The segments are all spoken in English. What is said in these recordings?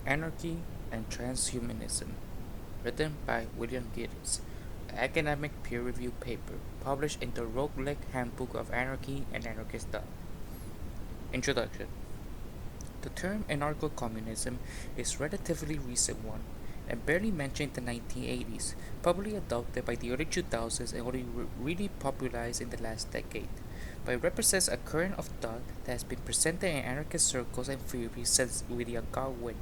Anarchy and Transhumanism, written by William Giddens, an academic peer-reviewed paper published in the Routledge Handbook of Anarchy and Anarchist. Introduction. The term anarcho-communism is a relatively recent one, and barely mentioned in the 1980s, probably adopted by the early 2000s and only really popularized in the last decade. But it represents a current of thought that has been presented in anarchist circles and theories since William Godwin,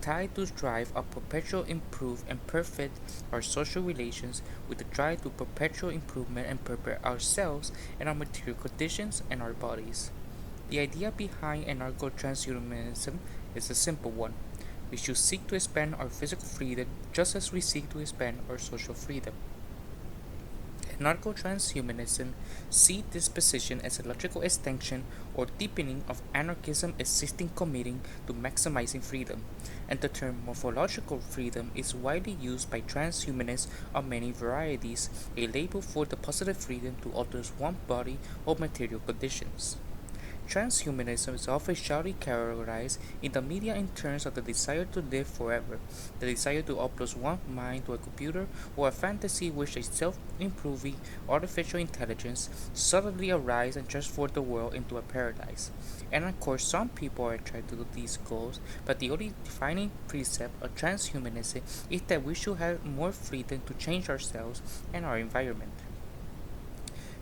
tied to drive of perpetual improve and perfect our social relations with the drive to perpetual improvement and perfect ourselves and our material conditions and our bodies. The idea behind anarcho-transhumanism is a simple one. We should seek to expand our physical freedom just as we seek to expand our social freedom. Anarcho-transhumanism sees this position as a logical extension or deepening of anarchism existing committing to maximizing freedom, and the term morphological freedom is widely used by transhumanists of many varieties, a label for the positive freedom to alter one's body or material conditions. Transhumanism is often shoutily categorized in the media in terms of the desire to live forever, the desire to upload one's mind to a computer, or a fantasy which a self-improving artificial intelligence suddenly arises and transforms the world into a paradise. And of course, some people are attracted to these goals, but the only defining precept of transhumanism is that we should have more freedom to change ourselves and our environment.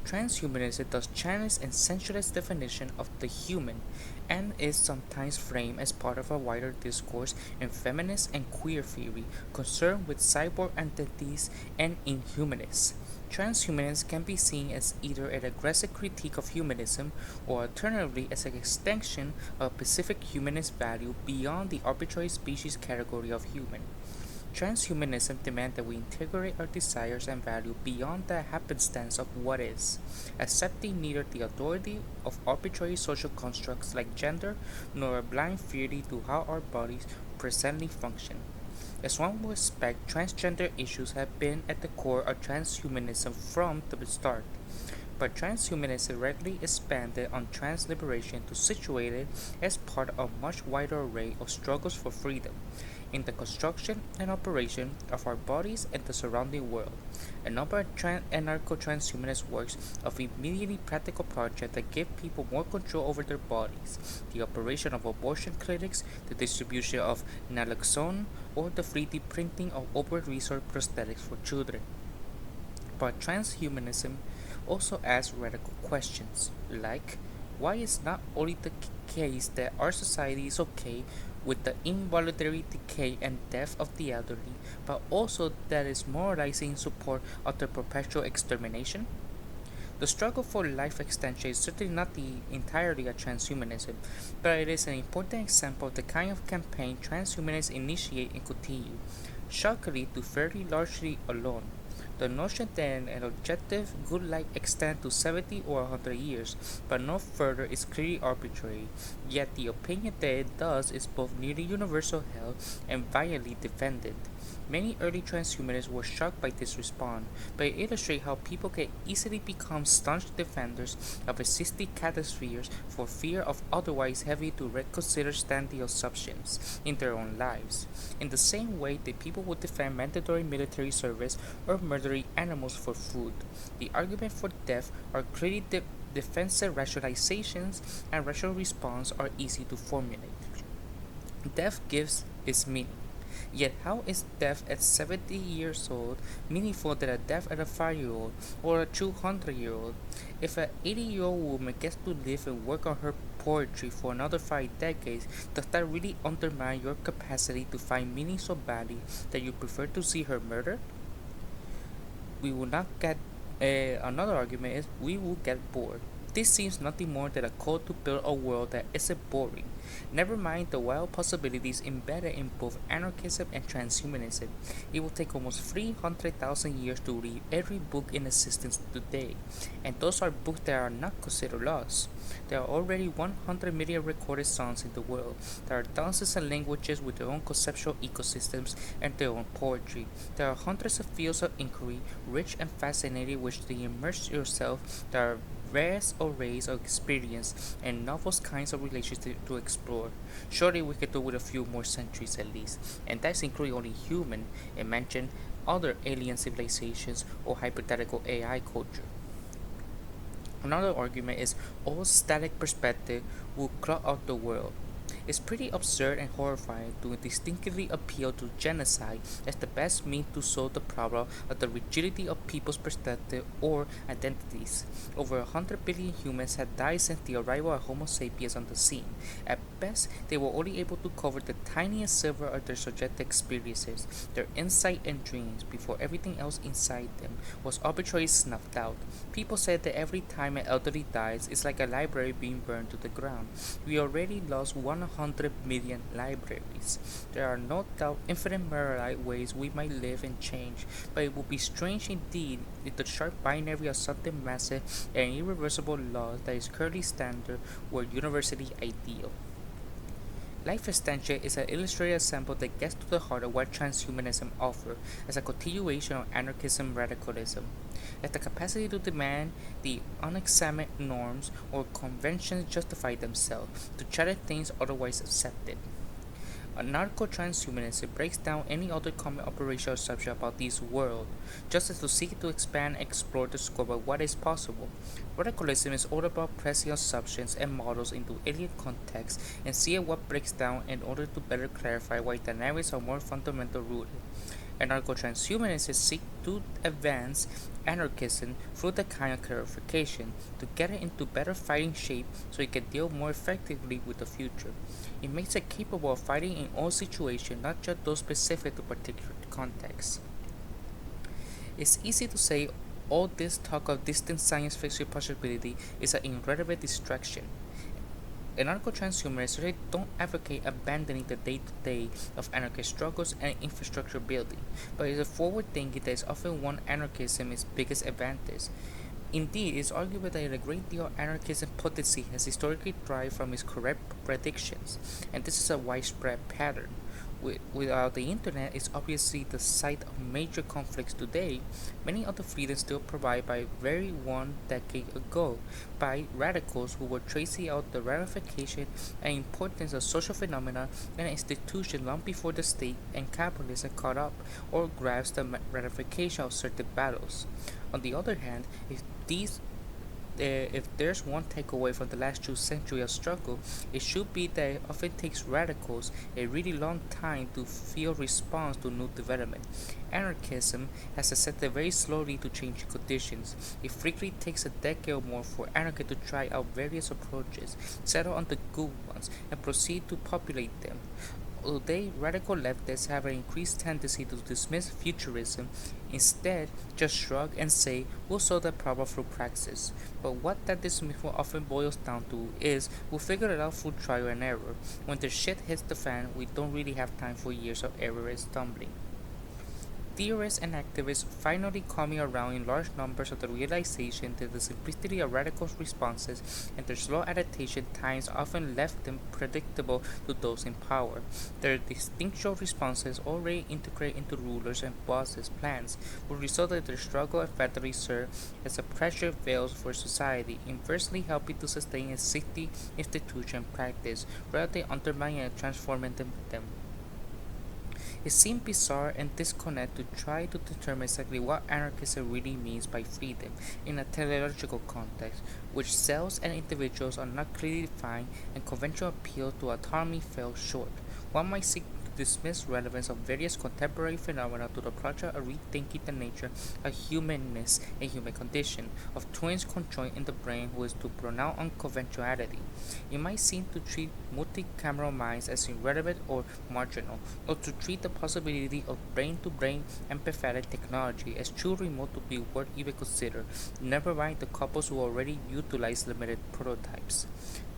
Transhumanism thus challenges and sensualist definition of the human and is sometimes framed as part of a wider discourse in feminist and queer theory concerned with cyborg entities and inhumanists. Transhumanism can be seen as either an aggressive critique of humanism or alternatively as an extension of specific humanist value beyond the arbitrary species category of human. Transhumanism demands that we integrate our desires and values beyond the happenstance of what is, accepting neither the authority of arbitrary social constructs like gender nor a blind fealty to how our bodies presently function. As one would expect, transgender issues have been at the core of transhumanism from the start. But transhumanism readily expanded on trans liberation to situate it as part of a much wider array of struggles for freedom in the construction and operation of our bodies and the surrounding world. A number of anarcho-transhumanist works of immediately practical projects that give people more control over their bodies, the operation of abortion clinics, the distribution of naloxone, or the 3D printing of over-resourced prosthetics for children. But transhumanism also asks radical questions, like why is not only the case that our society is okay with the involuntary decay and death of the elderly, but also that is moralizing in support of their perpetual extermination? The struggle for life extension is certainly not the entirety of transhumanism, but it is an important example of the kind of campaign transhumanists initiate and continue, shockingly to fairly largely alone. The notion that an objective good life extends to 70 or 100 years, but no further, is clearly arbitrary, yet the opinion that it does is both nearly universal held and violently defended. Many early transhumanists were shocked by this response, but it illustrates how people can easily become staunch defenders of existing catastrophes for fear of otherwise having to reconsider standing assumptions in their own lives. In the same way that people would defend mandatory military service or murdering animals for food. The argument for death are clearly defensive rationalizations, and rational response are easy to formulate. Death gives its meaning. Yet how is death at 70 years old meaningful than a death at a 5-year-old or a 200-year-old? If an 80-year-old woman gets to live and work on her poetry for another 5 decades, does that really undermine your capacity to find meaning so badly that you prefer to see her murdered? We will not get another argument is we will get bored. This seems nothing more than a call to build a world that isn't boring. Never mind the wild possibilities embedded in both anarchism and transhumanism. It will take almost 300,000 years to read every book in existence today, and those are books that are not considered lost. There are already 100 million recorded songs in the world. There are thousands of languages with their own conceptual ecosystems and their own poetry. There are hundreds of fields of inquiry, rich and fascinating, which they immerse yourself. There are vast arrays of experience and novel kinds of relationships to explore. Surely we could do with a few more centuries at least, and that's including only human, and mention other alien civilizations or hypothetical AI culture. Another argument is all static perspective will crowd out the world. It's pretty absurd and horrifying to distinctly appeal to genocide as the best means to solve the problem of the rigidity of people's perspective or identities. Over 100 billion humans have died since the arrival of Homo sapiens on the scene. At best, they were only able to cover the tiniest sliver of their subjective experiences, their insight and dreams, before everything else inside them was arbitrarily snuffed out. People said that every time an elderly dies, it's like a library being burned to the ground. We already lost 100 million libraries. There are no doubt infinite myriad ways we might live and change, but it would be strange indeed if the sharp binary of something massive and irreversible laws that is currently standard were universally ideal. Life extension is an illustrated example that gets to the heart of what transhumanism offers as a continuation of anarchism radicalism. As the capacity to demand the unexamined norms or conventions justify themselves to challenge things otherwise accepted. Anarcho-transhumanism breaks down any other common operational assumption about this world, just as to seek to expand and explore the scope of what is possible. Radicalism is all about pressing assumptions and models into alien contexts and seeing what breaks down in order to better clarify why dynamics are more fundamental rooted. Anarcho-transhumanists seek to advance anarchism through the kind of clarification to get it into better fighting shape so it can deal more effectively with the future. It makes it capable of fighting in all situations, not just those specific to particular contexts. It's easy to say all this talk of distant science fiction possibility is an irrelevant distraction. Anarcho-transhumanists really don't advocate abandoning the day-to-day of anarchist struggles and infrastructure building, but is a forward thinking that is often one anarchism's biggest advantage. Indeed, it is arguable that a great deal of anarchism potency has historically derived from its correct predictions, and this is a widespread pattern. Without the internet is obviously the site of major conflicts today, many of the freedoms still provided by very one decade ago by radicals who were tracing out the ramification and importance of social phenomena and institutions long before the state and capitalism caught up or grasped the ratification of certain battles. On the other hand, if there's one takeaway from the last 2 centuries of struggle, it should be that it often takes radicals a really long time to feel response to new development. Anarchism has accepted very slowly to changing conditions. It frequently takes a decade or more for anarchists to try out various approaches, settle on the good ones, and proceed to populate them. Today, radical leftists have an increased tendency to dismiss futurism, instead just shrug and say, we'll solve that problem through praxis. But what that dismissal often boils down to is, we'll figure it out through trial and error. When the shit hits the fan, we don't really have time for years of error and stumbling. Theorists and activists finally coming around in large numbers of the realization that the simplicity of radical responses and their slow adaptation times often left them predictable to those in power. Their distinctual responses already integrate into rulers' and bosses' plans will result that their struggle effectively serve as a pressure veil for society, inversely helping to sustain a city institution practice rather than undermining and transforming them. It seemed bizarre and disconnected to try to determine exactly what anarchism really means by freedom in a teleological context, which cells and individuals are not clearly defined and conventional appeal to autonomy fell short. One might seek to dismiss relevance of various contemporary phenomena to the project of rethinking the nature of humanness and human condition, of twins conjoined in the brain who is to pronounce unconventionality. It might seem to treat multi-cameral minds as irrelevant or marginal, or to treat the possibility of brain-to-brain empathetic technology as too remote to be worth even consider, never mind the couples who already utilize limited prototypes.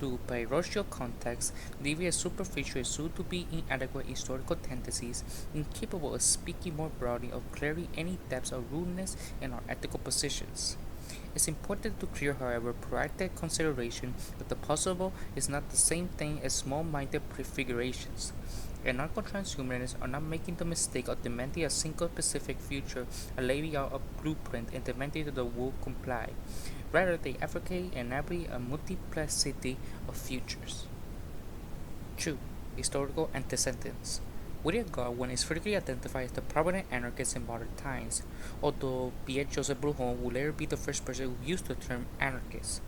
To parochial context, leaving a superficial soon to be inadequate historical tendencies, incapable of speaking more broadly or clearly any depths of rudeness in our ethical positions. It's important to clear, however, proactive consideration that the possible is not the same thing as small-minded prefigurations. Anarcho-transhumanists are not making the mistake of demanding a single specific future, a laying out a blueprint, and demanding that the world comply. Rather, they advocate and enable a multiplicity of futures. 2. Historical antecedents. William Godwin is frequently identified as the prominent anarchist in modern times, although Pierre Joseph Proudhon would later be the first person who used the term anarchist.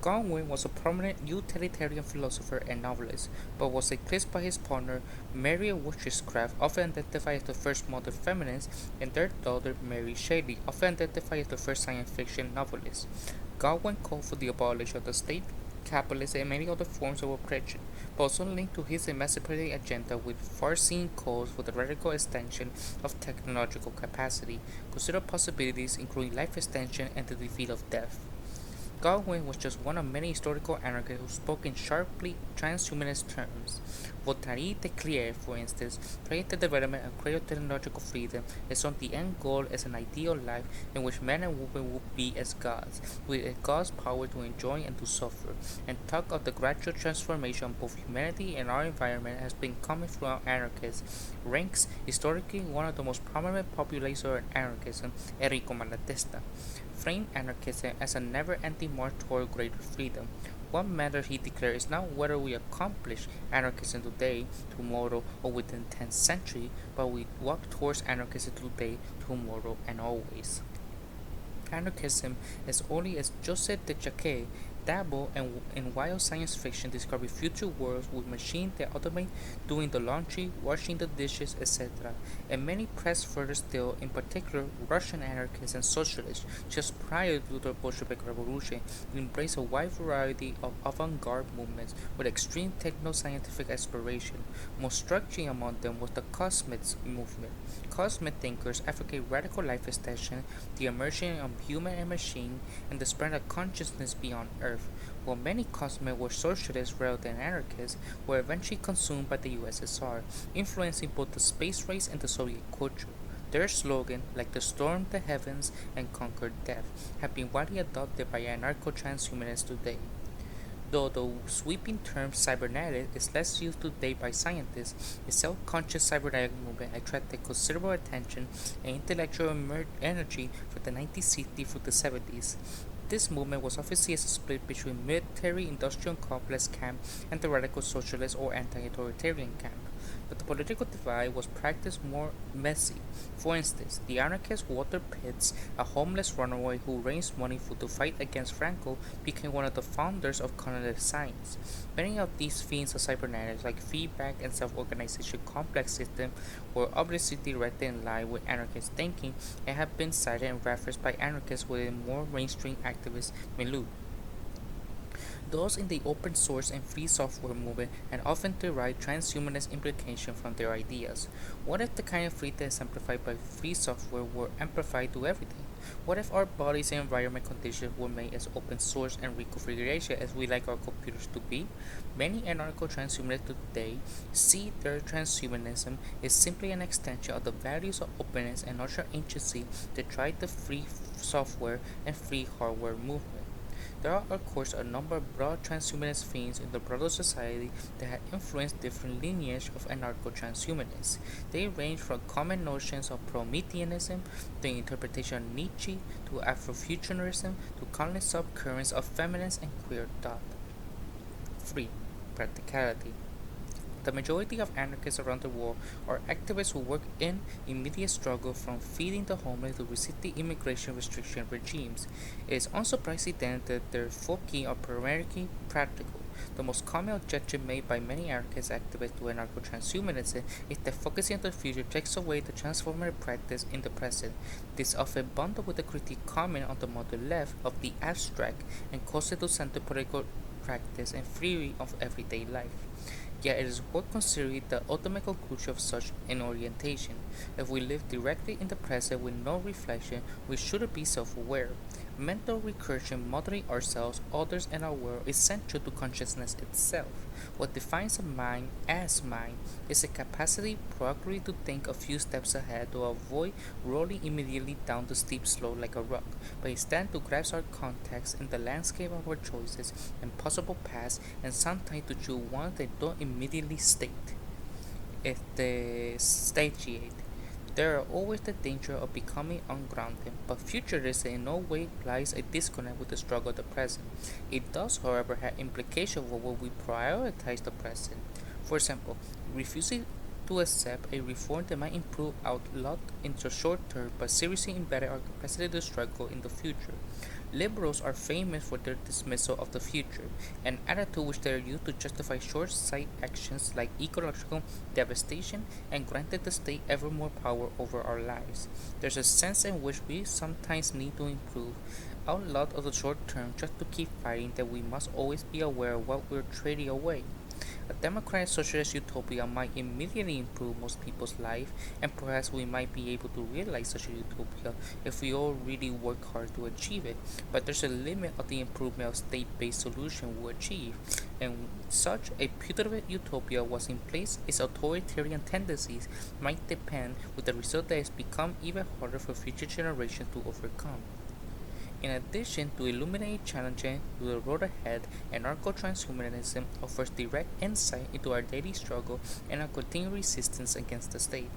Godwin was a prominent utilitarian philosopher and novelist, but was eclipsed by his partner Mary Wollstonecraft, often identified as the first modern feminist, and their daughter Mary Shelley, often identified as the first science fiction novelist. Godwin called for the abolition of the state, capitalism, and many other forms of oppression, but also linked to his emancipatory agenda with far-seeing calls for the radical extension of technological capacity, consider possibilities including life extension and the defeat of death. Godwin was just one of many historical anarchists who spoke in sharply transhumanist terms. Voltaire declared, for instance, praised the development of greater technological freedom as on the end goal as an ideal life in which men and women would be as gods, with God's power to enjoy and to suffer, and talk of the gradual transformation of both humanity and our environment has been common throughout anarchist ranks. Historically, one of the most prominent populators of anarchism, Enrico Malatesta, framed anarchism as a never-ending march toward greater freedom. What matters, he declared, is not whether we accomplish anarchism today, tomorrow, or within the 10th century, but we walk towards anarchism today, tomorrow, and always. Anarchism, as early as Joseph de Jacquet, dabbled in wild science fiction describing future worlds with machines that automate doing the laundry, washing the dishes, etc. And many pressed further still, in particular Russian anarchists and socialists, just prior to the Bolshevik Revolution, embraced a wide variety of avant-garde movements with extreme techno-scientific aspiration. Most striking among them was the Cosmics movement. Cosmic thinkers advocate radical life extension, the emergence of human and machine, and the spread of consciousness beyond Earth. While many Cosmics were socialists rather than anarchists, were eventually consumed by the USSR, influencing both the space race and the Soviet culture. Their slogan, like the storm the heavens and conquer death, have been widely adopted by anarcho-transhumanists today. Though the sweeping term cybernetic is less used today by scientists, the self-conscious cybernetic movement attracted considerable attention and intellectual energy from the 1960s through the 70s. This movement was obviously a split between military-industrial complex camp and the radical socialist or anti-authoritarian camp, but the political divide was practiced more messy. For instance, the anarchist Walter Pitts, a homeless runaway who raised money to fight against Franco, became one of the founders of cognitive science. Many of these fiends of cybernetics, like feedback and self-organization complex systems, were obviously directly in line with anarchist thinking and have been cited and referenced by anarchists within more mainstream activist milieu. Those in the open source and free software movement and often derive transhumanist implications from their ideas. What if the kind of freedom exemplified by free software were amplified to everything? What if our bodies and environment conditions were made as open source and reconfiguration as we like our computers to be? Many anarcho-transhumanists today see their transhumanism as simply an extension of the values of openness and ultra agency that drive the free software and free hardware movement. There are, of course, a number of broad transhumanist themes in the broader society that have influenced different lineages of anarcho-transhumanists. They range from common notions of Prometheanism, the interpretation of Nietzsche, to Afrofuturism, to countless subcurrents of feminist and queer thought. 3. Practicality. The majority of anarchists around the world are activists who work in immediate struggle from feeding the homeless to resisting immigration restriction regimes. It is unsurprising then that their focus are primarily practical. The most common objection made by many anarchist activists to anarcho-transhumanism is that focusing on the future takes away the transformative practice in the present. This is often bundled with a critique comment on the modern left of the abstract and concept-centered political practice and theory of everyday life. Yet it is worth considering the ultimate conclusion of such an orientation. If we live directly in the present with no reflection, we should be self-aware. Mental recursion, modeling ourselves, others, and our world is central to consciousness itself. What defines a mind as mind is a capacity proactively to think a few steps ahead to avoid rolling immediately down the steep slope like a rock, but instead to grasp our context in the landscape of our choices and possible paths, and sometimes to choose ones that don't immediately state. If they statiate. There are always the danger of becoming ungrounded, but futurism in no way implies a disconnect with the struggle of the present. It does, however, have implications for what we prioritize the present. For example, refusing to accept a reform that might improve our lot in the short term but seriously embedded our capacity to struggle in the future. Liberals are famous for their dismissal of the future, an attitude which they use to justify short-sighted actions like ecological devastation and granted the state ever more power over our lives. There's a sense in which we sometimes need to improve our lot of the short term just to keep fighting that we must always be aware of what we're trading away. A democratic socialist utopia might immediately improve most people's life, and perhaps we might be able to realize such a utopia if we all really work hard to achieve it. But there's a limit of the improvement a state-based solution will achieve, and such a putative utopia was in place, its authoritarian tendencies might depend, with the result that it's become even harder for future generations to overcome. In addition to illuminating challenges to the road ahead, anarcho-transhumanism offers direct insight into our daily struggle and our continued resistance against the state.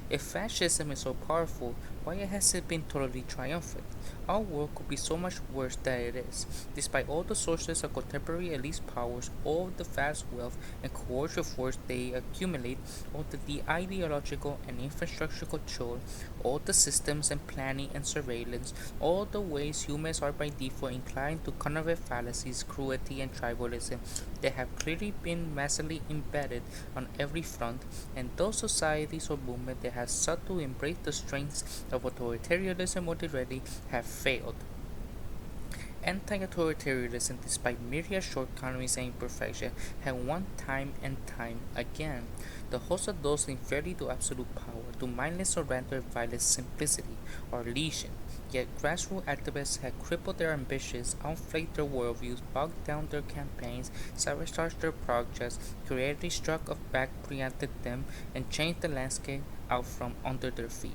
If fascism is so powerful, why has it been totally triumphant? Our world could be so much worse than it is. Despite all the sources of contemporary elite powers, all the vast wealth and coercive force they accumulate, all the ideological and infrastructure control, all the systems and planning and surveillance, all the ways humans are by default inclined to counterfeit fallacies, cruelty, and tribalism that have clearly been massively embedded on every front, and those societies or movements that have sought to embrace the strengths of authoritarianism already have failed. Anti-authoritarianism, despite myriad shortcomings and imperfections, have won time and time again. The host of those inferior to absolute power, to mindless surrender, violent simplicity, or legion. Yet grassroots activists have crippled their ambitions, outflanked their worldviews, bogged down their campaigns, sabotaged their projects, creatively struck back, preempted them, and changed the landscape out from under their feet.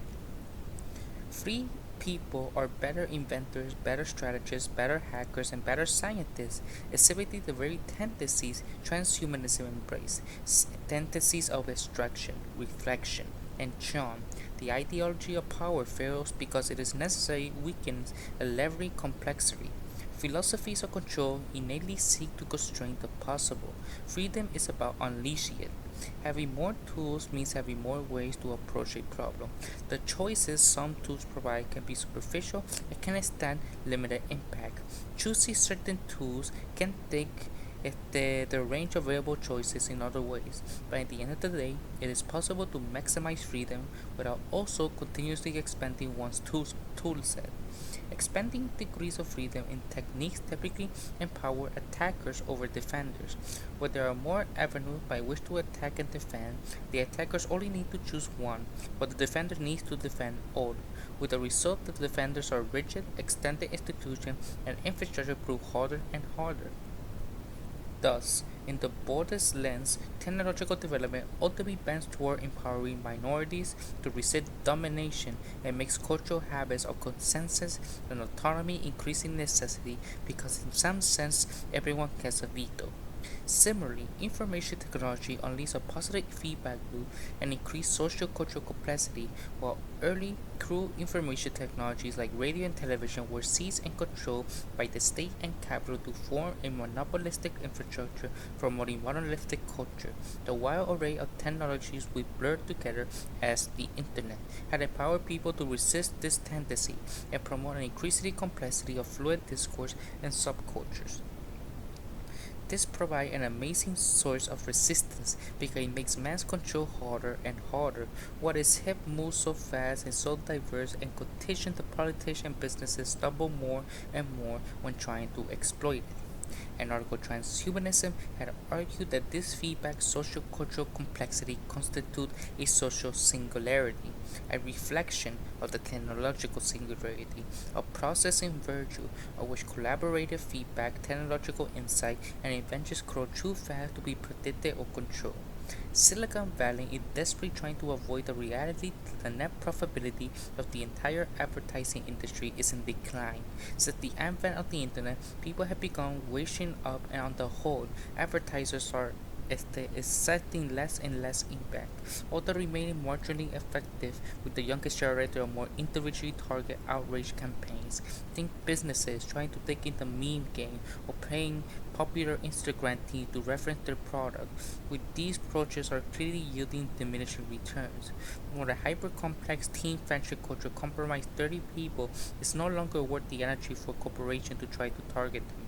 Free people are better inventors, better strategists, better hackers, and better scientists, exhibiting the very tendencies transhumanism embraces, tendencies of extraction, reflection, and charm. The ideology of power fails because it is necessary, weakens, a leverage complexity. Philosophies of control innately seek to constrain the possible. Freedom is about unleashing it. Having more tools means having more ways to approach a problem. The choices some tools provide can be superficial and can extend limited impact. Choosing certain tools can take the range of available choices in other ways, but at the end of the day, it is possible to maximize freedom without also continuously expanding one's toolset. Expanding degrees of freedom in techniques typically empower attackers over defenders. Where there are more avenues by which to attack and defend, the attackers only need to choose one, but the defender needs to defend all, with the result that the defenders are rigid, extended institutions, and infrastructure prove harder and harder. Thus, in the broadest lens, technological development ultimately bends toward empowering minorities to resist domination and makes cultural habits of consensus and autonomy increasing necessity because in some sense everyone has a veto. Similarly, information technology unleashes a positive feedback loop and increased social-cultural complexity, while early, crude information technologies like radio and television were seized and controlled by the state and capital to form a monopolistic infrastructure promoting monolithic culture. The wide array of technologies we blurred together as the Internet had empowered people to resist this tendency and promote an increasing complexity of fluid discourse and subcultures. This provides an amazing source of resistance because it makes man's control harder and harder. What is hip moves so fast and so diverse and contagious the politicians and businesses stumble more and more when trying to exploit it. Anarcho-transhumanism had argued that this feedback social-cultural complexity constitutes a social singularity, a reflection of the technological singularity, a process in virtue of which collaborative feedback, technological insight, and inventions grow too fast to be predicted or controlled. Silicon Valley is desperately trying to avoid the reality that the net profitability of the entire advertising industry is in decline. Since the advent of the internet, people have begun washing up, and on the whole, advertisers are exerting less and less impact, although remaining marginally effective, with the youngest generator of more individually targeted outreach campaigns. Think businesses trying to take in the meme game or paying popular Instagram team to reference their product. With these approaches are clearly yielding diminishing returns. When a hyper-complex team friendship culture compromises 30 people, it's no longer worth the energy for a corporation to try to target them.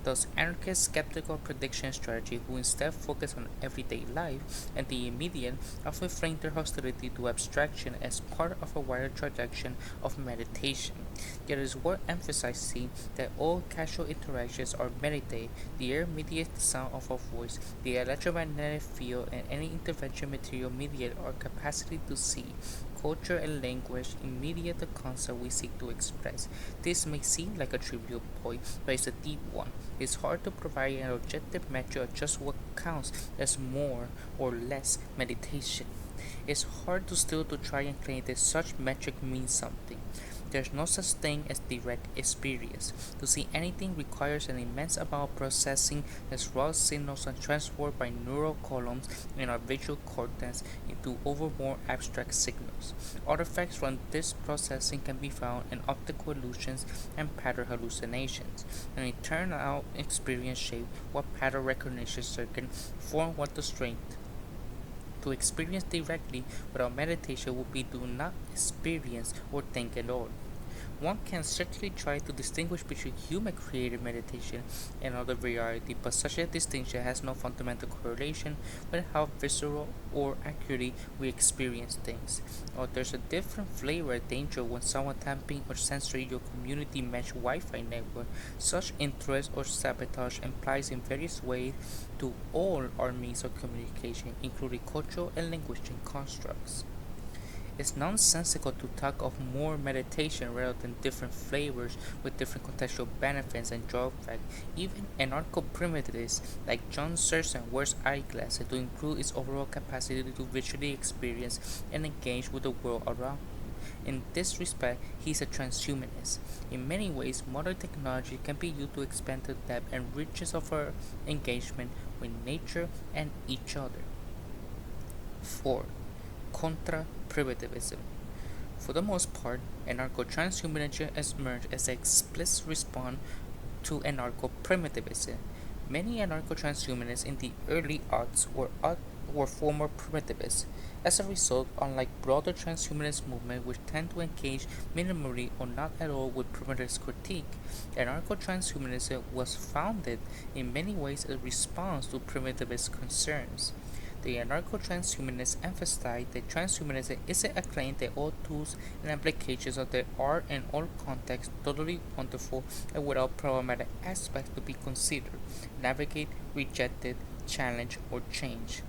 Thus, anarchist skeptical prediction strategy who instead focus on everyday life and the immediate often frame their hostility to abstraction as part of a wider tradition of meditation. Yet it is worth emphasizing that all casual interactions are meditate. The air mediates the sound of our voice, the electromagnetic field and any intervention material mediate our capacity to see. Culture and language immediate the concept we seek to express. This may seem like a trivial point, but it's a deep one. It's hard to provide an objective measure of just what counts as more or less meditation. It's hard to still to try and claim that such metric means something. There's no such thing as direct experience. To see anything requires an immense amount of processing as raw signals are transformed by neural columns in our visual cortex into over more abstract signals. Artifacts from this processing can be found in optical illusions and pattern hallucinations, and in turn-out experience shape what pattern recognition circuit form what the strength to experience directly without meditation would be to not experience or think at all. One can certainly try to distinguish between human created meditation and other reality, but such a distinction has no fundamental correlation with how visceral or accurately we experience things. Or there's a different flavor of danger when someone tamping or censoring your community mesh Wi-Fi network. Such interest or sabotage implies in various ways to all our means of communication, including cultural and linguistic constructs. It's nonsensical to talk of more meditation rather than different flavors with different contextual benefits and drawbacks. Even anarcho-primitivists like John Searson wears eyeglasses to improve its overall capacity to visually experience and engage with the world around him. In this respect, he is a transhumanist. In many ways, modern technology can be used to expand the depth and richness of our engagement with nature and each other. 4. Contra primitivism. For the most part, anarcho-transhumanism has emerged as an explicit response to anarcho-primitivism. Many anarcho-transhumanists in the early aughts were former primitivists. As a result, unlike broader transhumanist movements which tend to engage minimally or not at all with primitivist critique, anarcho-transhumanism was founded in many ways as a response to primitivist concerns. The anarcho-transhumanists emphasize that transhumanism isn't a claim that all tools and applications of the art in all contexts totally wonderful and without problematic aspects to be considered, navigated, rejected, challenged, or changed.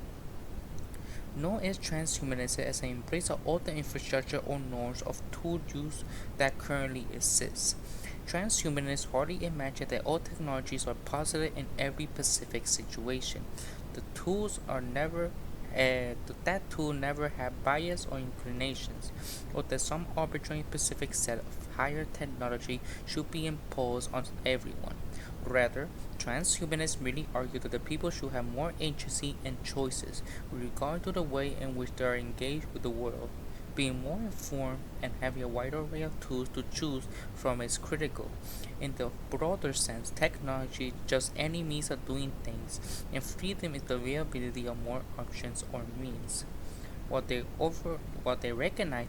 Nor is transhumanism as an embrace of all the infrastructure or norms of tool use that currently exists. Transhumanists hardly imagine that all technologies are positive in every specific situation. The tools are never that tool never have bias or inclinations, or that some arbitrary specific set of higher technology should be imposed on everyone. Rather, transhumanists merely argue that the people should have more agency and choices with regard to the way in which they are engaged with the world. Being more informed and having a wider array of tools to choose from is critical. In the broader sense, technology is just any means of doing things, and freedom is the availability of more options or means. While they recognize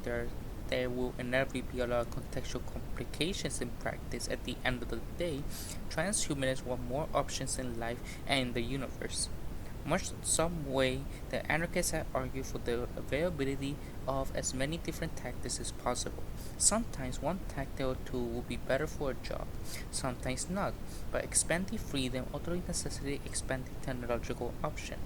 there will inevitably be a lot of contextual complications in practice, at the end of the day, transhumanists want more options in life and in the universe. Much some way, the anarchists have argued for the availability of as many different tactics as possible. Sometimes one tactic or tool will be better for a job, sometimes not, but expanding freedom ultimately necessitates expanding technological options.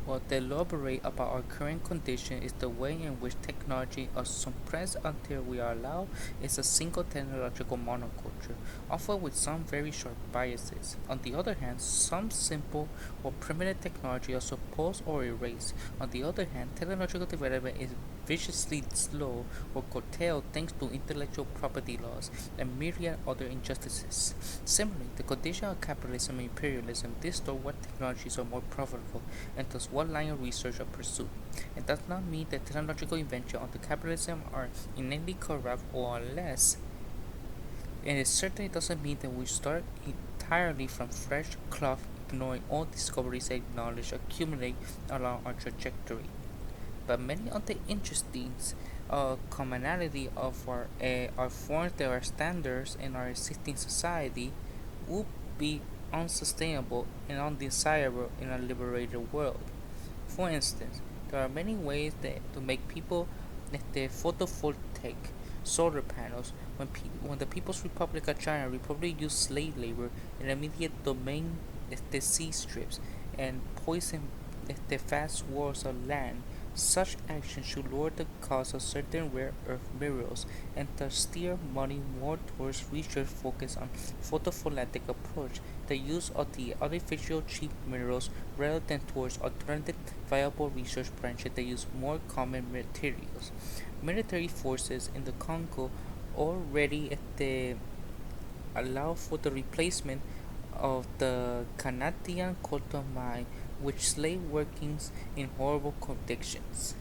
What they elaborate about our current condition is the way in which technology is suppressed until we are allowed is a single technological monoculture, often with some very sharp biases. On the other hand, some simple or primitive technology are supposed or erased. On the other hand, technological development is viciously slow or curtailed thanks to intellectual property laws and myriad other injustices. Similarly, the condition of capitalism and imperialism distort what technologies are more profitable and thus what line of research are pursued. It does not mean that technological inventions under capitalism are innately corrupt or unless, and it certainly doesn't mean that we start entirely from fresh cloth, ignoring all discoveries and knowledge accumulate along our trajectory. But many of the interesting commonality of our forms that are standards in our existing society would be unsustainable and undesirable in a liberated world. For instance, there are many ways to make people the photovoltaic solar panels when the People's Republic of China reportedly used slave labor in immediate domain the sea strips and poison the vast walls of land. Such action should lower the cost of certain rare earth minerals and thus steer money more towards research focused on photovoltaic approach, the use of the artificial cheap minerals rather than towards alternative viable research branches that use more common materials. Military forces in the Congo already allow for the replacement of the Canadian cotton mine with slave workings in horrible conditions.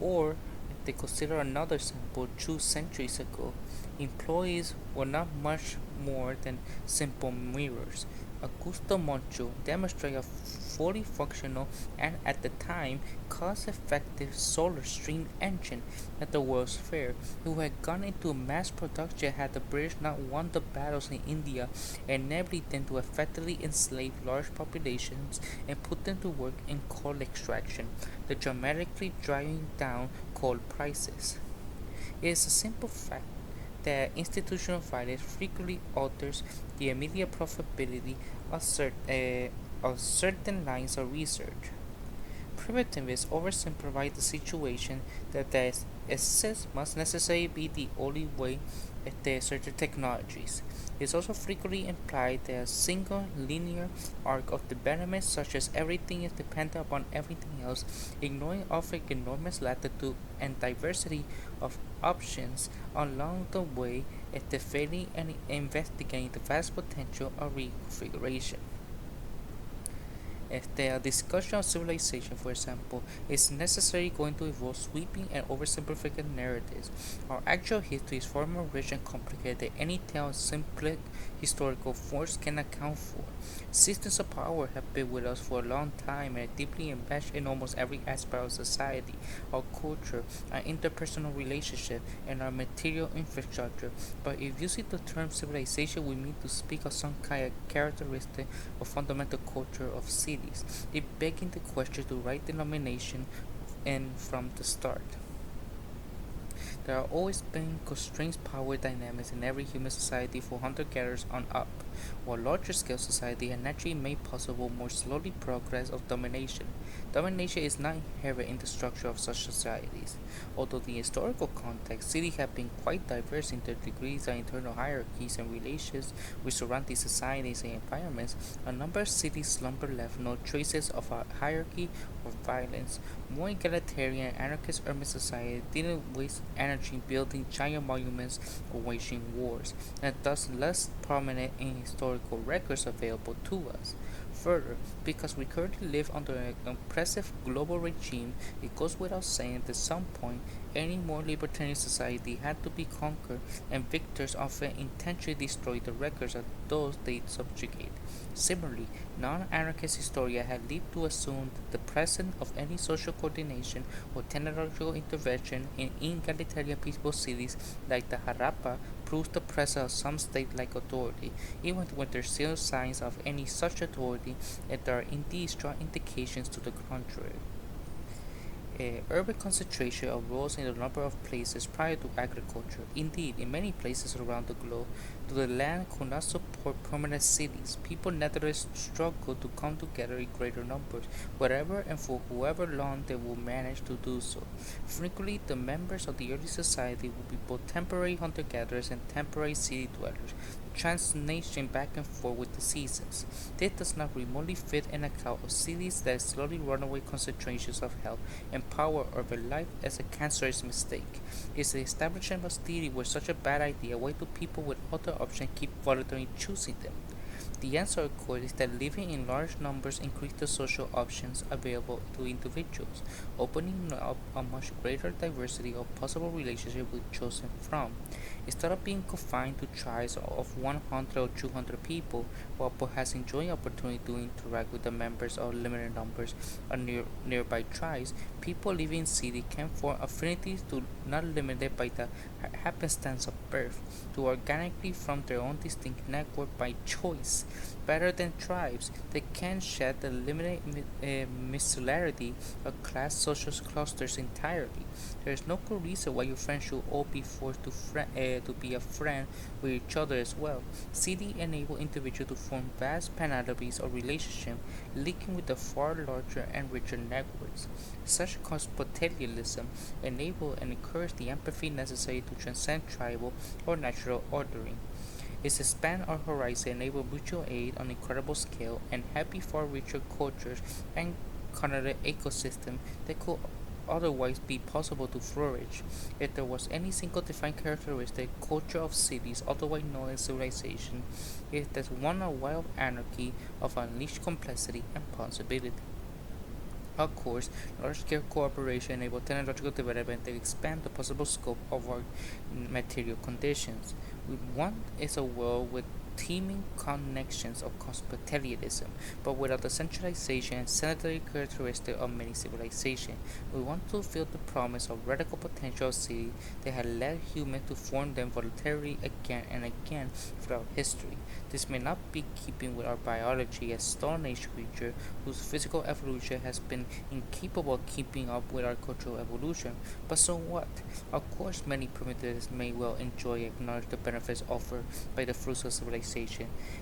Or, if they consider another example, 2 centuries ago, employees were not much more than simple mirrors. Augusto Moncho demonstrated a fully functional and, at the time, cost-effective solar stream engine at the World's Fair, who had gone into mass production had the British not won the battles in India and enabled them to effectively enslave large populations and put them to work in coal extraction, the dramatically driving down coal prices. It is a simple fact that institutional violence frequently alters the immediate profitability of certain lines of research. Primitivists oversimplify the situation that the excess must necessarily be the only way at the certain technologies. It is also frequently implied that a single linear arc of development, such as everything is dependent upon everything else, ignoring often enormous latitude and diversity of options along the way, is the failing and investigating the vast potential of reconfiguration. If the discussion of civilization, for example, is necessarily going to involve sweeping and oversimplified narratives, our actual history is far more rich and complicated than any tale of simplistic historical force can account for. Systems of power have been with us for a long time and are deeply enmeshed in almost every aspect of society, our culture, our interpersonal relationship, and our material infrastructure. But if using the term civilization we mean to speak of some kind of characteristic or fundamental culture of cities, it begging the question to right denomination and from the start. There have always been constrained power dynamics in every human society for hunter-gatherers on up, while larger-scale society has naturally made possible more slowly progress of domination. Domination is not inherent in the structure of such societies. Although the historical context, cities have been quite diverse in their degrees and internal hierarchies and relations with surrounding societies and environments, a number of cities slumber left no traces of a hierarchy or violence. More egalitarian anarchist urban society didn't waste energy building giant monuments or waging wars, and thus less prominent in historical records available to us. Further, because we currently live under an oppressive global regime, it goes without saying that at some point any more libertarian society had to be conquered, and victors often intentionally destroy the records of those they subjugate. Similarly, non-anarchist historians had lived to assume that the presence of any social coordination or technological intervention in egalitarian peaceful cities like the Harappa proves the presence of some state-like authority, even when there are still signs of any such authority, and there are indeed strong indications to the contrary. Urban concentration arose in a number of places prior to agriculture. Indeed, in many places around the globe, though the land could not support permanent cities, people nevertheless struggled to come together in greater numbers, wherever and for however long they would manage to do so. Frequently, the members of the early society would be both temporary hunter-gatherers and temporary city dwellers, transitioning back and forth with the seasons. This does not remotely fit an account of cities that slowly runaway concentrations of health and power over life as a cancerous mistake. Is the establishment of city were such a bad idea, why do people with other options keep voluntarily choosing them? The answer, of course, is that living in large numbers increases the social options available to individuals, opening up a much greater diversity of possible relationships with chosen from. Instead of being confined to tribes of 100 or 200 people, while perhaps enjoying opportunity to interact with the members of limited numbers of nearby tribes, people living in cities can form affinities to not limited by the happenstance of birth, to organically from their own distinct network by choice. Better than tribes, they can shed the limited misality of class social clusters entirely. There is no good reason why your friends should all be forced to be a friend with each other as well. CD enable individuals to form vast panoplies of relationships, linking with the far larger and richer networks. Such hospitality enable and encourage the empathy necessary to transcend tribal or natural ordering. Its expand our horizon enable mutual aid on an incredible scale and happy far richer cultures and connected ecosystem that could otherwise be possible to flourish. If there was any single defining characteristic, culture of cities, otherwise known as civilization, it is one of wild anarchy of unleashed complexity and possibility. Of course, large-scale cooperation enables technological development that expand the possible scope of our material conditions. We want is a world with teeming connections of cosmopolitanism, but without the centralization and sanitary characteristic of many civilizations. We want to feel the promise of radical potential of cities that had led humans to form them voluntarily again and again throughout history. This may not be keeping with our biology as Stone Age creature whose physical evolution has been incapable of keeping up with our cultural evolution, but so what? Of course, many primitives may well enjoy and acknowledge the benefits offered by the fruits of civilization.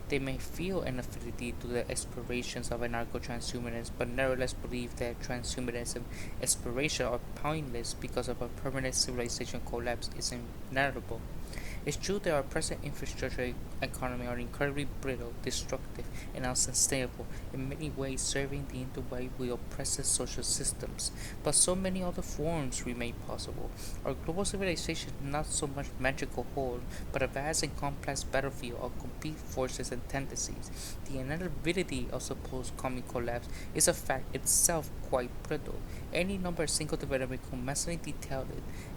They may feel an affinity to the aspirations of anarcho-transhumanism, but nevertheless believe that transhumanism aspirations are pointless because of a permanent civilization collapse is inevitable. It's true that our present infrastructure and economy are incredibly brittle, destructive, and unsustainable, in many ways serving the interway with oppressive social systems. But so many other forms remain possible. Our global civilization is not so much magical whole, but a vast and complex battlefield of complete forces and tendencies. The inevitability of supposed coming collapse is a fact itself quite brittle. Any number of single development could massively detail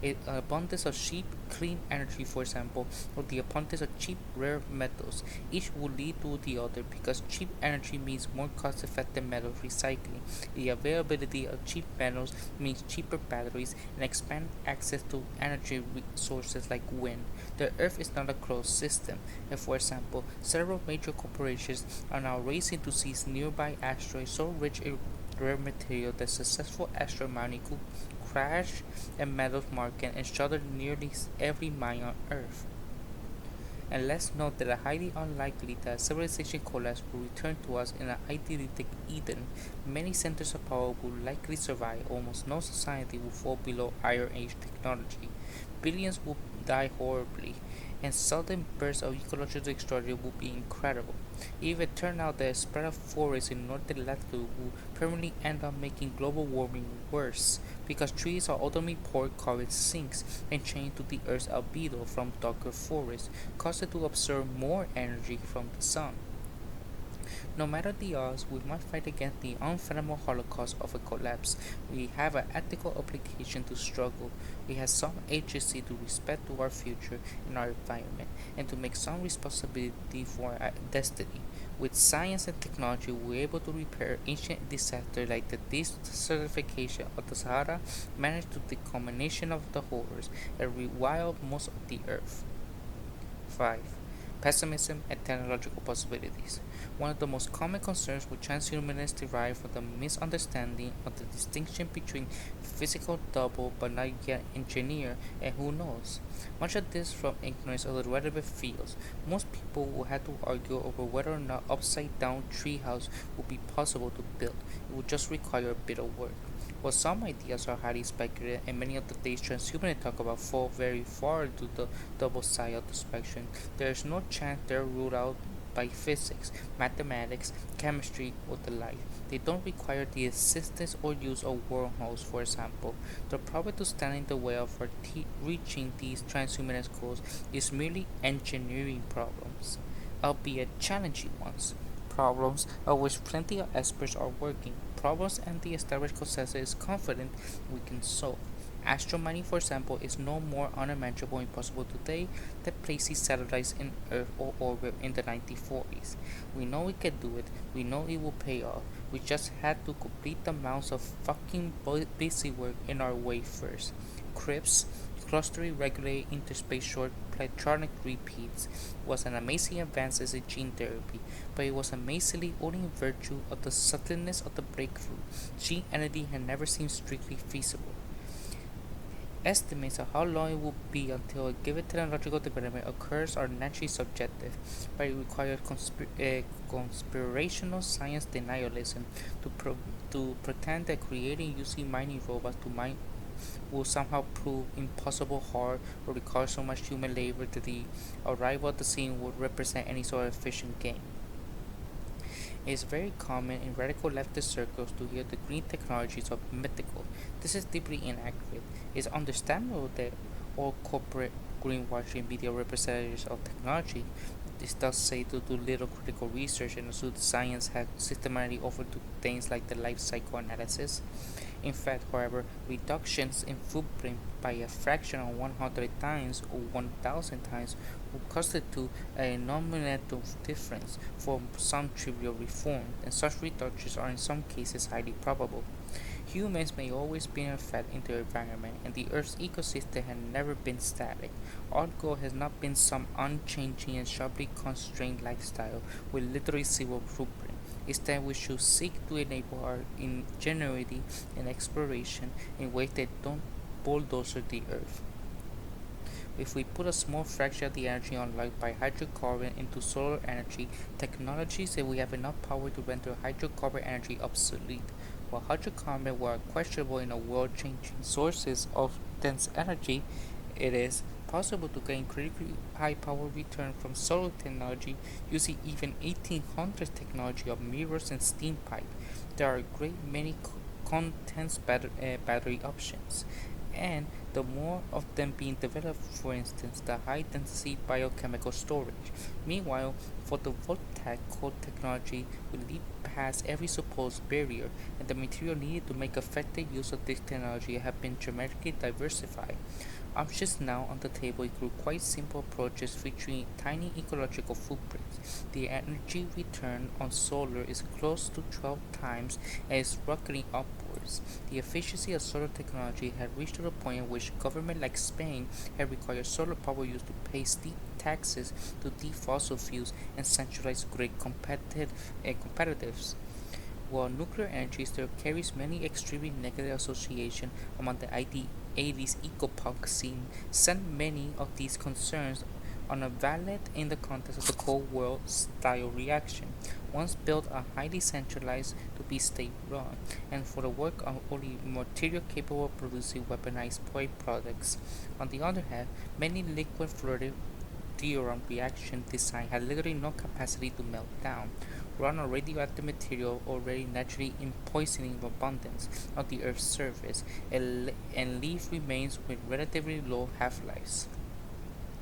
it. An abundance of cheap, clean energy, for example, or the abundance of cheap, rare metals. Each will lead to the other because cheap energy means more cost-effective metal recycling. The availability of cheap metals means cheaper batteries and expanded access to energy resources like wind. The Earth is not a closed system, and for example, several major corporations are now racing to seize nearby asteroids so rich in rare material that successful asteroid mining could crash a metals market and shuttle nearly every mine on Earth. And let's note that it's highly unlikely that civilization collapse will return to us in an idealistic Eden. Many centers of power will likely survive. Almost no society will fall below Iron Age technology. Billions will die horribly, and sudden bursts of ecological destruction will be incredible. If it turned out that a spread of forests in northern latitude will permanently end up making global warming worse, because trees are ultimately poured carbon sinks and chained to the Earth's albedo from darker forests, causing it to absorb more energy from the sun. No matter the odds, we must fight against the unfathomable holocaust of a collapse. We have an ethical obligation to struggle. We have some agency to respect to our future and our environment, and to make some responsibility for our destiny. With science and technology, we're able to repair ancient disasters like the desertification of the Sahara, manage to the culmination of the horrors, and rewild most of the earth. 5. pessimism, and technological possibilities. One of the most common concerns with transhumanists derive from the misunderstanding of the distinction between physical double but not yet engineer and who knows. Much of this from ignorance of the relevant fields. Most people will have to argue over whether or not upside down treehouse would be possible to build. It would just require a bit of work. While some ideas are highly speculative and many of the days transhumanists talk about fall very far to the double side of the spectrum, there is no chance they're ruled out by physics, mathematics, chemistry, or the like. They don't require the assistance or use of wormholes, for example. The problem to stand in the way of reaching these transhumanist goals is merely engineering problems, albeit challenging ones. Problems of which plenty of experts are working. Problems and the established consensus is confident we can solve. Astromining, for example, is no more unimaginable and impossible today than placing satellites in Earth or orbit in the 1940s. We know we can do it, we know it will pay off, we just had to complete the amounts of fucking busy work in our way first. CRISPR, clustering regulated interspace short electronic repeats, was an amazing advance in gene therapy, but it was amazingly only in virtue of the suddenness of the breakthrough. Gene editing had never seemed strictly feasible. Estimates of how long it will be until a given technological development occurs are naturally subjective, but it requires conspirational science denialism to pretend that creating using mining robots to mine will somehow prove impossible hard or require so much human labor that the arrival at the scene would represent any sort of efficient gain. It is very common in radical leftist circles to hear the green technologies are mythical. This is deeply inaccurate. It is understandable that all corporate greenwashing media representatives of technology this does say to do little critical research and assume science has systematically overlooked things like the life cycle analysis. In fact, however, reductions in footprint by a fraction of 100 times or 1000 times will constitute a nominal difference for some trivial reform, and such reductions are in some cases highly probable. Humans may always be an effect in their environment, and the Earth's ecosystem has never been static. Our goal has not been some unchanging and sharply constrained lifestyle with literally zero footprint. Instead, we should seek to enable our ingenuity and exploration in ways that don't bulldoze the Earth. If we put a small fraction of the energy unlocked by hydrocarbon into solar energy, technologies that we have enough power to render hydrocarbon energy obsolete. While hydrocarbon were questionable in a world-changing sources of dense energy, it is possible to gain critically high power return from solar technology using even 1800s technology of mirrors and steam pipe. There are a great many contents battery options, and the more of them being developed, for instance, the high density biochemical storage. Meanwhile, photovoltaic coal technology will leap past every supposed barrier, and the material needed to make effective use of this technology have been dramatically diversified. Options now on the table include quite simple approaches featuring tiny ecological footprints. The energy return on solar is close to 12 times and is rocketing upwards. The efficiency of solar technology had reached to the point at which governments like Spain had required solar power use to pay steep taxes to fossil fuels and centralized grid competitives. While nuclear energy still carries many extremely negative associations among the 80s eco-punk scene, sent many of these concerns on a valid in the context of the Cold War style reaction. Once built are highly centralized to be state-run, and for the work of only material capable of producing weaponized products. On the other hand, many liquid fluid theorem reaction design had literally no capacity to melt down, run on radioactive material already naturally in poisoning abundance on the Earth's surface, and leave remains with relatively low half-lives.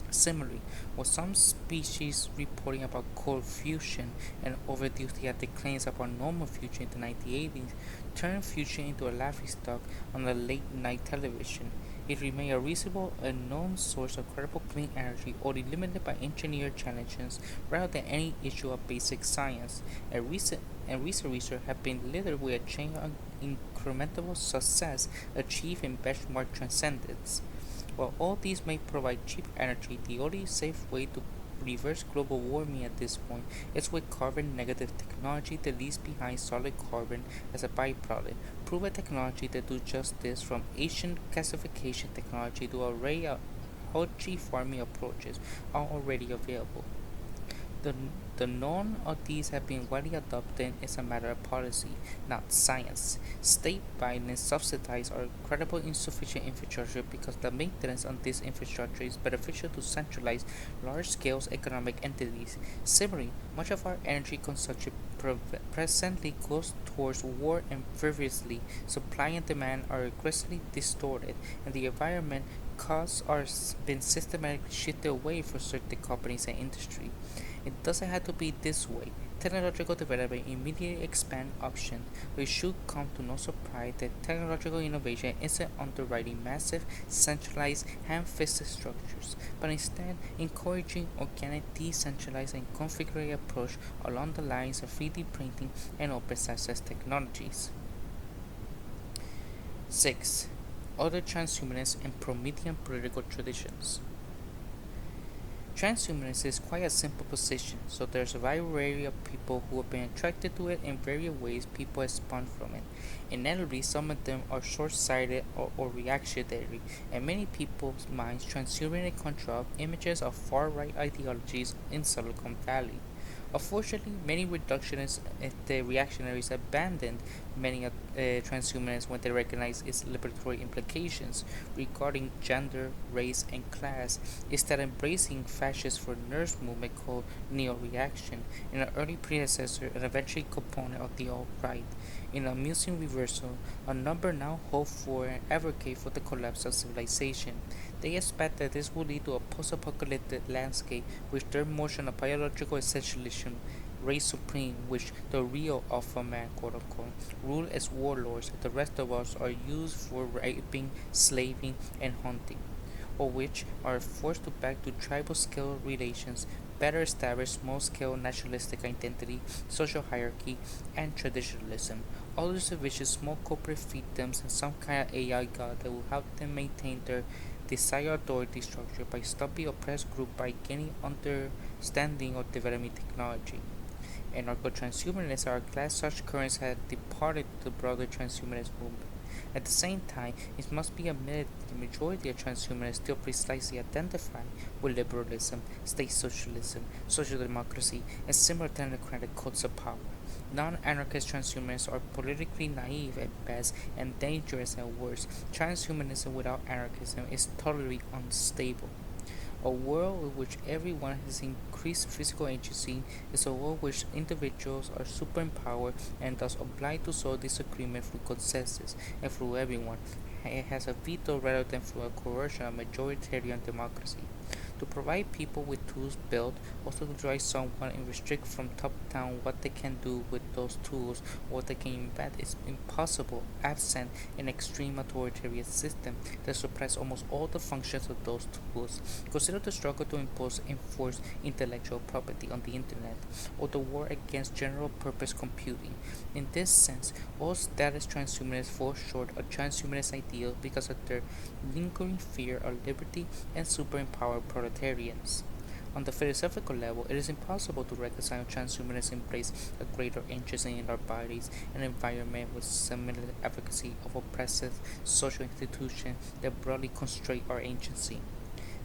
Similarly, with some species reporting about cold fusion and over-enthusiastic claims about normal fusion in the 1980s, turned fusion into a laughingstock on the late-night television. It remained a reasonable and known source of credible clean energy, only limited by engineered challenges rather than any issue of basic science. Recent research have been littered with a chain of incremental success achieved in benchmark transcendence. While all these may provide cheap energy, the only safe way to reverse global warming at this point is with carbon negative technology that leaves behind solid carbon as a byproduct. Proven technology that do just this, from ancient gasification technology to array of algae farming approaches, are already available. The, the none of these have been widely adopted is a matter of policy, not science. State Biden subsidize our credible insufficient infrastructure because the maintenance on this infrastructure is beneficial to centralized large-scale economic entities. Similarly, much of our energy consumption presently goes towards war and previously supply and demand are aggressively distorted, and the environment costs are been systematically shifted away from certain companies and industry. It doesn't have to be this way. Technological development immediately expand options, which should come to no surprise that technological innovation isn't underwriting massive, centralized, hand-fisted structures, but instead encouraging organic, decentralized, and configurable approach along the lines of 3D printing and open access technologies. 6. Other transhumanist and Promethean political traditions. Transhumanism is quite a simple position, so there's a wide variety of people who have been attracted to it in various ways people have spun from it. Inevitably, some of them are short-sighted or reactionary, and many people's minds transhumanism conjure up images of far-right ideologies in Silicon Valley. Unfortunately, many reductionists and the reactionaries abandoned many transhumanists when they recognized its liberatory implications regarding gender, race, and class, instead embracing fascist for nerds movement called neo-reaction, an early predecessor and eventually component of the alt-right. In an amusing reversal, a number now hope for and advocate for the collapse of civilization. They expect that this will lead to a post-apocalyptic landscape which their motion of biological essentialism reigns supreme, which the real alpha man, quote unquote, rule as warlords, and the rest of us are used for raping, slaving, and hunting, or which are forced to back to tribal scale relations, better establish small scale nationalistic identity, social hierarchy, and traditionalism. Others envision small corporate fiefdoms and some kind of AI god that will help them maintain their desired authority structure by stopping oppressed group by gaining understanding of developing technology. Anarcho-transhumanists are glad such currents have departed the broader transhumanist movement. At the same time, it must be admitted that the majority of transhumanists still precisely identify with liberalism, state socialism, social democracy, and similar democratic codes of power. Non-anarchist transhumanists are politically naive at best and dangerous at worst. Transhumanism without anarchism is totally unstable. A world in which everyone has increased physical agency is a world in which individuals are superempowered and thus obliged to solve disagreement through consensus and through everyone. It has a veto rather than through a coercion of majoritarian democracy. To provide people with tools built, also to drive someone and restrict from top down what they can do with those tools or what they can invent is impossible absent an extreme authoritarian system that suppresses almost all the functions of those tools. Consider the struggle to enforce intellectual property on the internet or the war against general purpose computing. In this sense, all status transhumanists fall short of transhumanist ideals because of their lingering fear of liberty and superempowered proletarians. On the philosophical level, it is impossible to reconcile transhumanists' embrace a greater interest in our bodies and environment with similar advocacy of oppressive social institutions that broadly constrain our agency.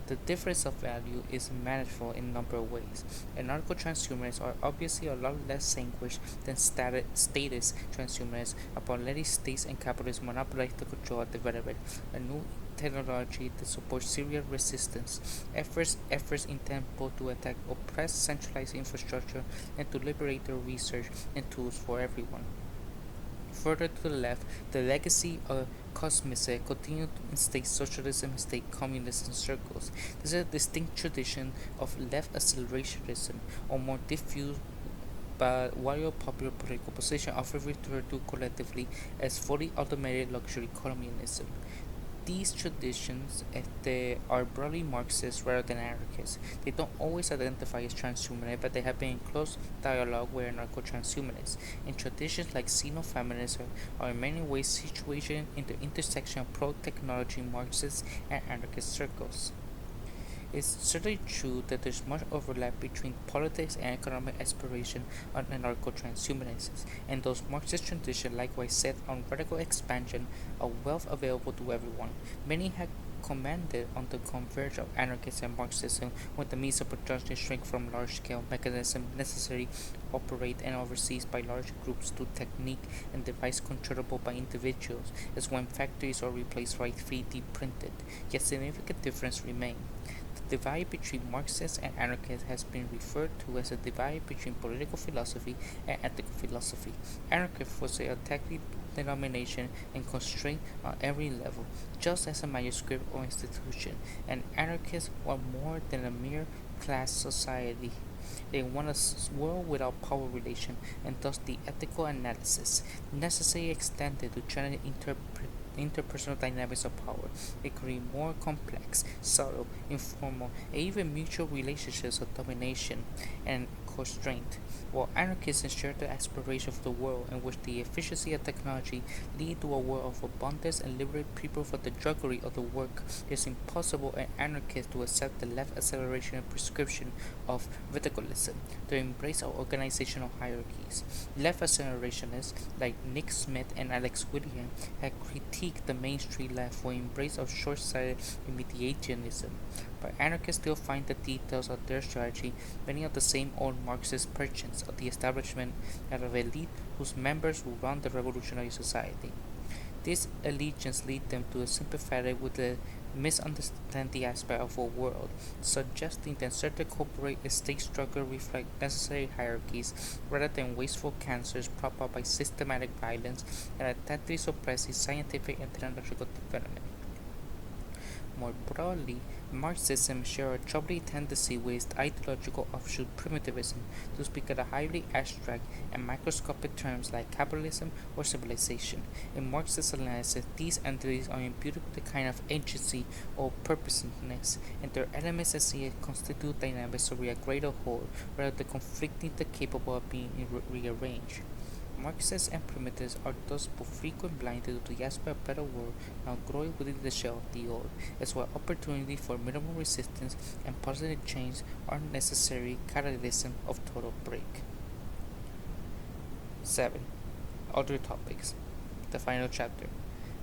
The difference of value is manifold in a number of ways. Anarcho-transhumanists are obviously a lot less sanguine than statist transhumanists upon letting states and capitalists monopolize the control of development. A new technology that supports serious resistance, efforts intend both to attack oppressed centralized infrastructure and to liberate their research and tools for everyone. Further to the left, the legacy of Kosmice continued in state socialism and state communism circles. This is a distinct tradition of left accelerationism, or more diffuse but wider popular political position often referred to collectively as fully automated luxury communism. These traditions they are broadly Marxist rather than anarchist. They don't always identify as transhumanist, but they have been in close dialogue with anarcho-transhumanists. And traditions like xenofeminism are in many ways situated in the intersection of pro-technology Marxist and anarchist circles. It's certainly true that there's much overlap between politics and economic aspiration on anarcho-transhumanists, and those Marxist traditions likewise set on radical expansion of wealth available to everyone. Many have commented on the converge of anarchism and Marxism when the means of production shrink from large-scale mechanisms necessary to operate and overseas by large groups to technique and device controllable by individuals, as when factories are replaced by 3D printed. Yet significant differences remain. The divide between Marxists and anarchists has been referred to as a divide between political philosophy and ethical philosophy. Anarchists foresee a technical denomination and constraint on every level, just as a manuscript or institution, and anarchists want more than a mere class society. They want a world without power relation, and thus the ethical analysis necessarily extended to try to interpret interpersonal dynamics of power. They create more complex, subtle, informal, and even mutual relationships of domination and constraint. While anarchists share the aspiration for the world in which the efficiency of technology lead to a world of abundance and liberate people from the drudgery of the work, it is impossible an anarchist to accept the left acceleration and prescription of verticalism, to embrace our organizational hierarchies. Left accelerationists like Nick Smith and Alex William have critiqued the mainstream left for embrace of short-sighted remediationism, but anarchists still find the details of their strategy many of the same old Marxist perchance of the establishment and of elite whose members will run the revolutionary society. This allegiance leads them to sympathize with the misunderstand the aspect of our world, suggesting that certain corporate state structure reflect necessary hierarchies rather than wasteful cancers propped up by systematic violence and attentively suppressing scientific and technological development. More broadly, Marxism shares a troubling tendency with its ideological offshoot primitivism to speak in highly abstract and microscopic terms like capitalism or civilization. In Marxist analysis, these entities are imbued with a kind of agency or purposiveness, and their elements as they constitute dynamics of a greater whole, rather than conflicting the capable of being rearranged. Marxists and primitives are thus both frequently blinded to the aspect of better world now growing within the shell of the old, as well opportunity for minimal resistance and positive change are necessary catalysm of total break. 7. Other topics. The final chapter.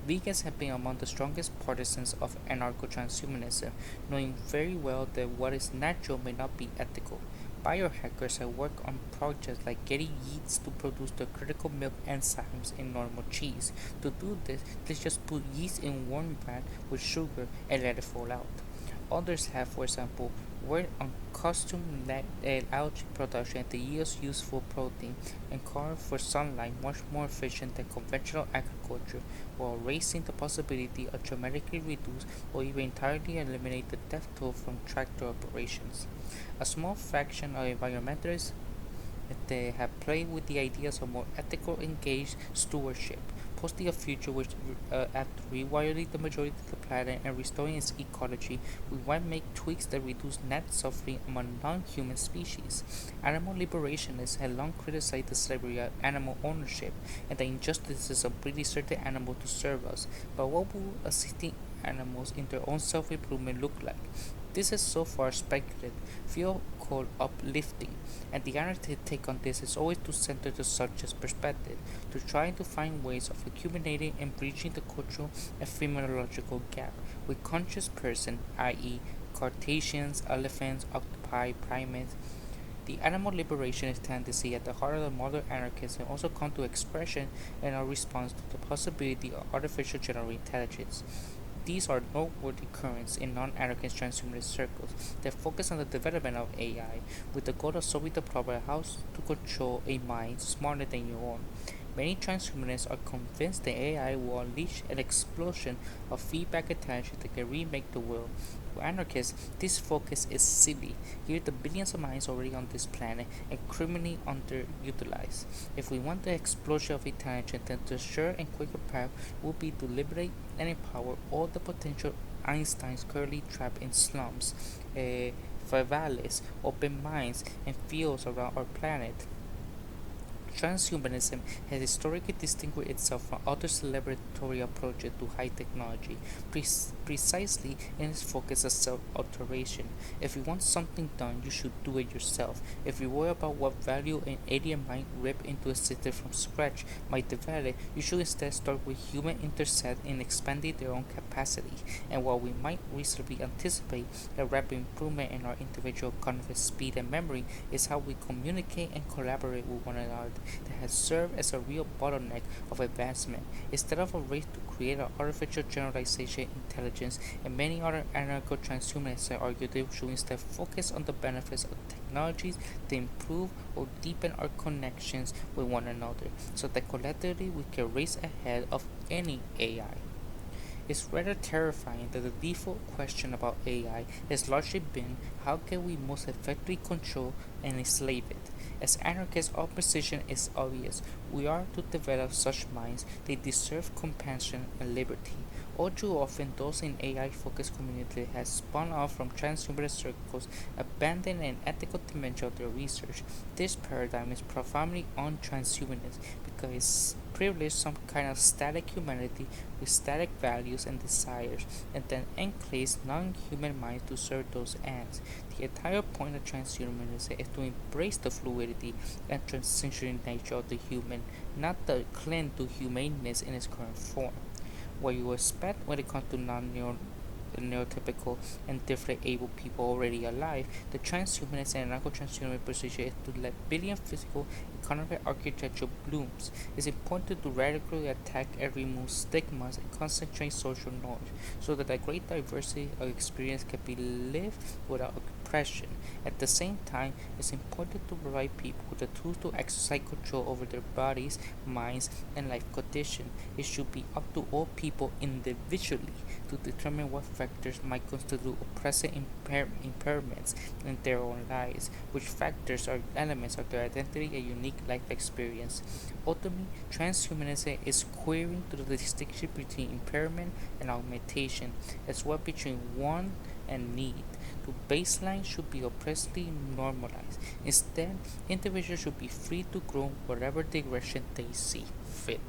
Vegans have been among the strongest partisans of anarcho-transhumanism, knowing very well that what is natural may not be ethical. Biohackers have worked on projects like getting yeasts to produce the critical milk enzymes in normal cheese. To do this, they just put yeast in warm vat with sugar and let it fall out. Others have, for example, worked on custom algae production that yields useful protein and carbs for sunlight much more efficient than conventional agriculture, while raising the possibility of dramatically reduce or even entirely eliminate the death toll from tractor operations. A small fraction of environmentalists they have played with the ideas of more ethical engaged stewardship, posting a future which, after rewiring the majority of the planet and restoring its ecology, we might make tweaks that reduce net suffering among non-human species. Animal liberationists have long criticized the slavery of animal ownership and the injustices of breeding certain animals to serve us, but what will assisting animals in their own self-improvement look like? This is so far speculative, few call uplifting, and the anarchist take on this is always to center the subject's perspective, to try to find ways of accumulating and bridging the cultural and phenomenological gap with conscious person, i.e., Cartesians, elephants, octopi, primates. The animal liberationist tendency at the heart of the modern anarchism also come to expression in our response to the possibility of artificial general intelligence. These are noteworthy currents in non-anarchist transhumanist circles that focus on the development of AI with the goal of solving the problem of how to control a mind smarter than your own. Many transhumanists are convinced that AI will unleash an explosion of feedback intelligence that can remake the world. For anarchists, this focus is silly, given the billions of minds already on this planet and criminally underutilized. If we want the explosion of intelligence, then the sure and quicker path would be to liberate and empower all the potential Einsteins currently trapped in slums, favelas, open mines, and fields around our planet. Transhumanism has historically distinguished itself from other celebratory approaches to high technology, precisely in its focus on self-alteration. If you want something done, you should do it yourself. If you worry about what value an alien might rip into a system from scratch might develop, you should instead start with human intercept in expanding their own capacity. And while we might reasonably anticipate a rapid improvement in our individual cognitive speed and memory, is how we communicate and collaborate with one another that has served as a real bottleneck of advancement. Instead of a race to create an artificial generalization intelligence, and many other anarcho-transhumanists argue they should instead focus on the benefits of technologies to improve or deepen our connections with one another, so that collectively we can race ahead of any AI. It's rather terrifying that the default question about AI has largely been how can we most effectively control and enslave it. As anarchists, our position is obvious. We are to develop such minds, they deserve compassion and liberty. All too often, those in AI-focused communities have spun off from transhumanist circles, abandoning an ethical dimension of their research. This paradigm is profoundly un-transhumanist because it's privileged some kind of static humanity with static values and desires, and then enclaves non-human minds to serve those ends. The entire point of transhumanism is to embrace the fluidity and transitional nature of the human, not the cling to humaneness in its current form. What you expect when it comes to neurotypical and differently able people already alive, the transhumanist and anarcho-transhumanist position is to let billion physical economic architecture blooms. It's important to radically attack and remove stigmas and concentrate social norms so that a great diversity of experience can be lived without oppression. At the same time, it's important to provide people with the tools to exercise control over their bodies, minds, and life conditions. It should be up to all people individually to determine what factors might constitute oppressive impairments in their own lives, which factors are elements of their identity and unique life experience. Ultimately, transhumanism is querying to the distinction between impairment and augmentation, as well between want and need. The baseline should be oppressively normalized. Instead, individuals should be free to grow whatever direction they see fit.